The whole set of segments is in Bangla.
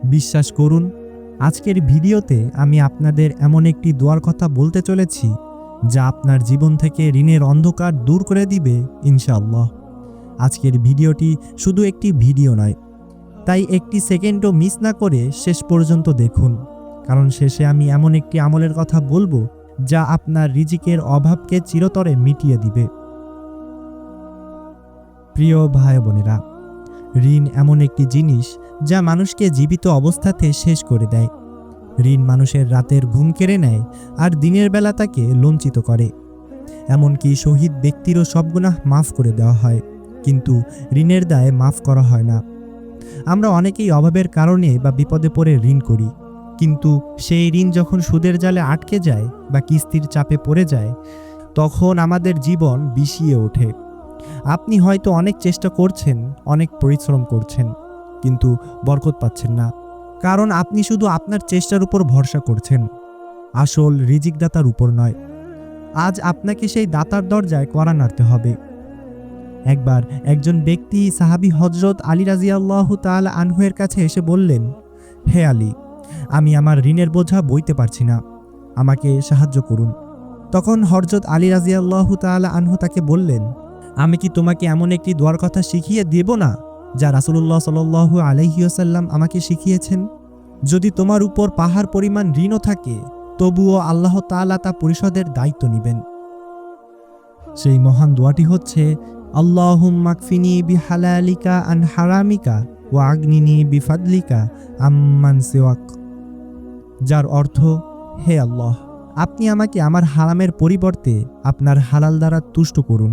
বিশ্বাস করুন, আজকের ভিডিওতে আমি আপনাদের এমন একটি দোয়ার কথা বলতে চলেছি যা আপনার জীবন থেকে ঋণের অন্ধকার দূর করে দিবে ইনশাআল্লাহ। আজকের ভিডিওটি শুধু একটি ভিডিও নয়, তাই একটি সেকেন্ডও মিস না করে শেষ পর্যন্ত দেখুন, কারণ শেষে আমি এমন একটি আমলের কথা বলবো যা আপনার রিজিকের অভাবকে চিরতরে মিটিয়ে দিবে। প্রিয় ভাই বোনেরা, ঋণ এমন একটি জিনিস যা মানুষকে জীবিত অবস্থাতে শেষ করে দেয়। ঋণ মানুষের রাতের ঘুম কেড়ে নেয় আর দিনের বেলা তাকে লঞ্চিত করে। এমনকি শহীদ ব্যক্তিরও সব গুনাহ মাফ করে দেওয়া হয়, কিন্তু ঋণের দায় মাফ করা হয় না। আমরা অনেকেই অভাবের কারণে বা বিপদে পড়ে ঋণ করি, কিন্তু সেই ঋণ যখন সুদের জালে আটকে যায় বা কিস্তির চাপে পড়ে যায়, তখন আমাদের জীবন বিষিয়ে ওঠে। আপনি হয়তো অনেক চেষ্টা করছেন, অনেক পরিশ্রম করছেন, কিন্তু বরকত পাচ্ছেন না, কারণ আপনি শুধু আপনার চেষ্টার উপর ভরসা করছেন, আসল রিজিকদাতার উপর নয়। আজ আপনাকে সেই দাতার দরজায় কড়া নাড়তে হবে। একবার একজন ব্যক্তি সাহাবী হযরত আলী রাদিয়াল্লাহু তাআলা আনহুয়ের কাছে এসে বললেন, হে আলী, আমি আমার ঋণের বোঝা বইতে পারছি না, আমাকে সাহায্য করুন। তখন হযরত আলী রাদিয়াল্লাহু তাআলা আনহু তাকে বললেন, আমি কি তোমাকে এমন একটি দোয়ার কথা শিখিয়ে দেব না যা রাসূলুল্লাহ সাল্লাল্লাহু আলাইহি ওয়াসাল্লাম আমাকে শিখিয়েছেন? যদি তোমার উপর পাহাড় পরিমাণ ঋণও থাকে, তবুও আল্লাহ তাআলা তা পরিশোধের দায়িত্ব নেবেন। সেই মহান দোয়াটি হচ্ছে, আল্লাহুম্মা কফিনি বিহালালিকা আন হারামিকা ওয়া আগনিনি বিফাদলিকা আম্মান সিওয়াক, যার অর্থ, হে আল্লাহ, আপনি আমাকে আমার হারামের পরিবর্তে আপনার হালাল দ্বারা তুষ্ট করুন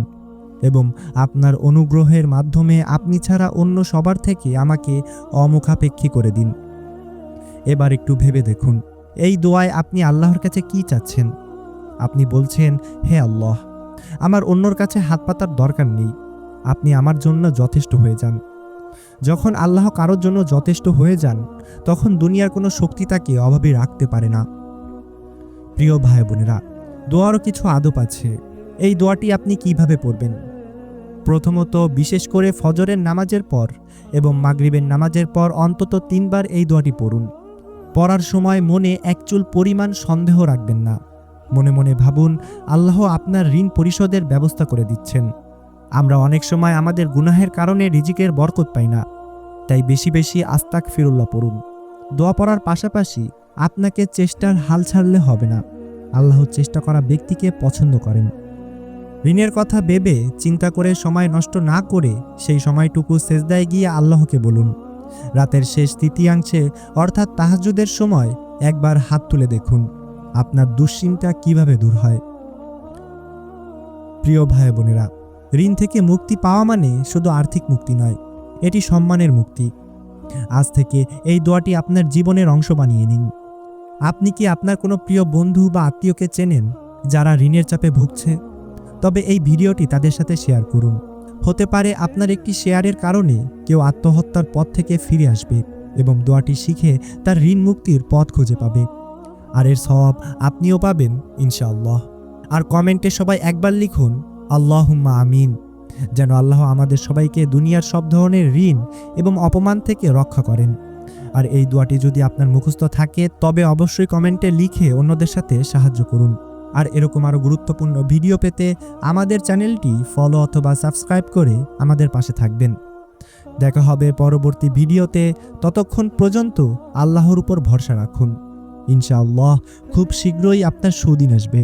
এবং আপনার অনুগ্রহের মাধ্যমে আপনি ছাড়া অন্য সবার থেকে আমাকে অমুখাপেক্ষী করে দিন। এবার একটু ভেবে দেখুন, এই দোয়ায় আপনি আল্লাহর কাছে কি চাচ্ছেন? আপনি বলছেন, হে আল্লাহ, আমার অন্যর কাছে হাত পাতার দরকার নেই, আপনি আমার জন্য যথেষ্ট হয়ে যান। যখন আল্লাহ কারোর জন্য যথেষ্ট হয়ে যান, তখন দুনিয়ার কোনো শক্তি তাকে অভাবী রাখতে পারে না। প্রিয় ভাই বোনেরা, দোয়ারও কিছু আদব আছে। এই দোয়াটি আপনি কিভাবে পড়বেন? প্রথমত, বিশেষ করে ফজরের নামাজের পর এবং মাগরিবের নামাজের পর অন্তত 3 বার এই দোয়াটি পড়ুন। পড়ার সময় মনে এক চুল পরিমাণ সন্দেহ রাখবেন না। মনে মনে ভাবুন, আল্লাহ আপনার ঋণ পরিশোধের ব্যবস্থা করে দিচ্ছেন। আমরা অনেক সময় আমাদের গুনাহের কারণে রিজিকের বরকত পাই না, তাই বেশি বেশি আস্তাগফিরুল্লাহ পড়ুন। দোয়া পড়ার পাশাপাশি আপনাকে চেষ্টার হাল ছাড়লে হবে না। আল্লাহ চেষ্টা করা ব্যক্তিকে পছন্দ করেন। ঋণের কথা ভেবে চিন্তা করে সময় নষ্ট না করে সেই সময়টুকু সেজদায় গিয়ে আল্লাহকে বলুন। রাতের শেষ তৃতীয়াংশে অর্থাৎ তাহাজ্জুদের সময় একবার হাত তুলে দেখুন আপনার দুশ্চিন্তা কিভাবে দূর হয়। প্রিয় ভাই বোনেরা, ঋণ থেকে মুক্তি পাওয়া মানে শুধু আর্থিক মুক্তি নয়, এটি সম্মানের মুক্তি। আজ থেকে এই দোয়াটি আপনার জীবনের অংশ বানিয়ে নিন। আপনি কি আপনার কোনো প্রিয় বন্ধু বা আত্মীয়কে চেনেন যারা ঋণের চাপে ভুগছে? তবে এই ভিডিওটি তাদের সাথে শেয়ার করুন। হতে পারে আপনার একটি শেয়ারের কারণে কেউ আত্মহত্যার পথ থেকে ফিরে আসবে এবং দোয়াটি শিখে তার ঋণ মুক্তির পথ খুঁজে পাবে। আর এর সওয়াব আপনিও পাবেন ইনশাআল্লাহ। আর কমেন্টে সবাই একবার লিখুন, আল্লাহুম্মা আমিন, যেন আল্লাহ আমাদের সবাইকে দুনিয়ার সব ধরনের ঋণ এবং অপমান থেকে রক্ষা করেন। আর এই দোয়াটি যদি আপনার মুখস্থ থাকে, তবে অবশ্যই কমেন্টে লিখে অন্যদের সাথে সাহায্য করুন। আর এরকম আরও গুরুত্বপূর্ণ ভিডিও পেতে আমাদের চ্যানেলটি ফলো অথবা সাবস্ক্রাইব করে আমাদের পাশে থাকবেন। দেখা হবে পরবর্তী ভিডিওতে। ততক্ষণ পর্যন্ত আল্লাহর উপর ভরসা রাখুন। ইনশাআল্লাহ খুব শীঘ্রই আপনার সুদিন আসবে।